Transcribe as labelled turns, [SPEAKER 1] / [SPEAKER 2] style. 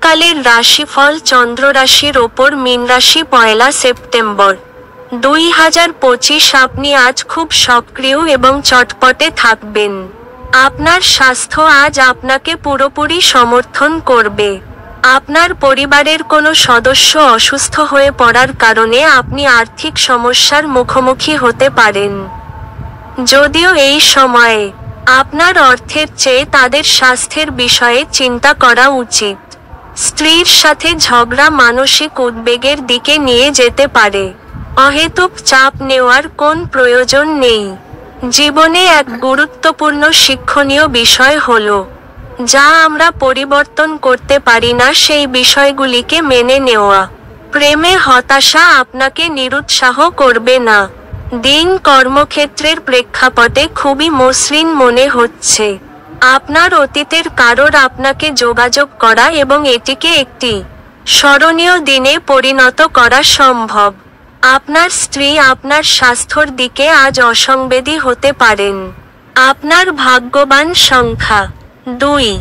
[SPEAKER 1] আজকালের রাশিফল চন্দ্র রাশির ওপর মীন রাশি 1 সেপ্টেম্বর 2025। আপনি আজ খুব সক্রিয় এবং চটপটে থাকবেন। আপনার স্বাস্থ্য আজ আপনাকে পুরোপুরি সমর্থন করবে। আপনার পরিবারের কোনো সদস্য অসুস্থ হয়ে পড়ার কারণে আপনি আর্থিক সমস্যার মুখোমুখি হতে পারেন। যদিও এই সময়ে আপনার অর্থের চেয়ে তাদের স্বাস্থ্যের বিষয়ে চিন্তা করা উচিত। স্ত্রীর সাথে ঝগড়া মানসিক উদ্বেগের দিকে নিয়ে যেতে পারে। অহেতুক চাপ নেওয়ার কোন প্রয়োজন নেই। জীবনে এক গুরুত্বপূর্ণ শিক্ষণীয় বিষয় হলো, যা আমরা পরিবর্তন করতে পারি না সেই বিষয়গুলিকে মেনে নেওয়া। প্রেমে হতাশা আপনাকে নিরুৎসাহ করবে না। দিন কর্মক্ষেত্রের প্রেক্ষাপটে খুবই মসৃণ মনে হচ্ছে। আপনার অতীতের কারোর আপনাকে যোগাযোগ করা এবং এটিকে একটি স্মরণীয় দিনে পরিণত করা সম্ভব। আপনার স্ত্রী আপনার স্বাস্থ্যর দিকে আজ অসংবেদী হতে পারেন। আপনার ভাগ্যবান সংখ্যা 2।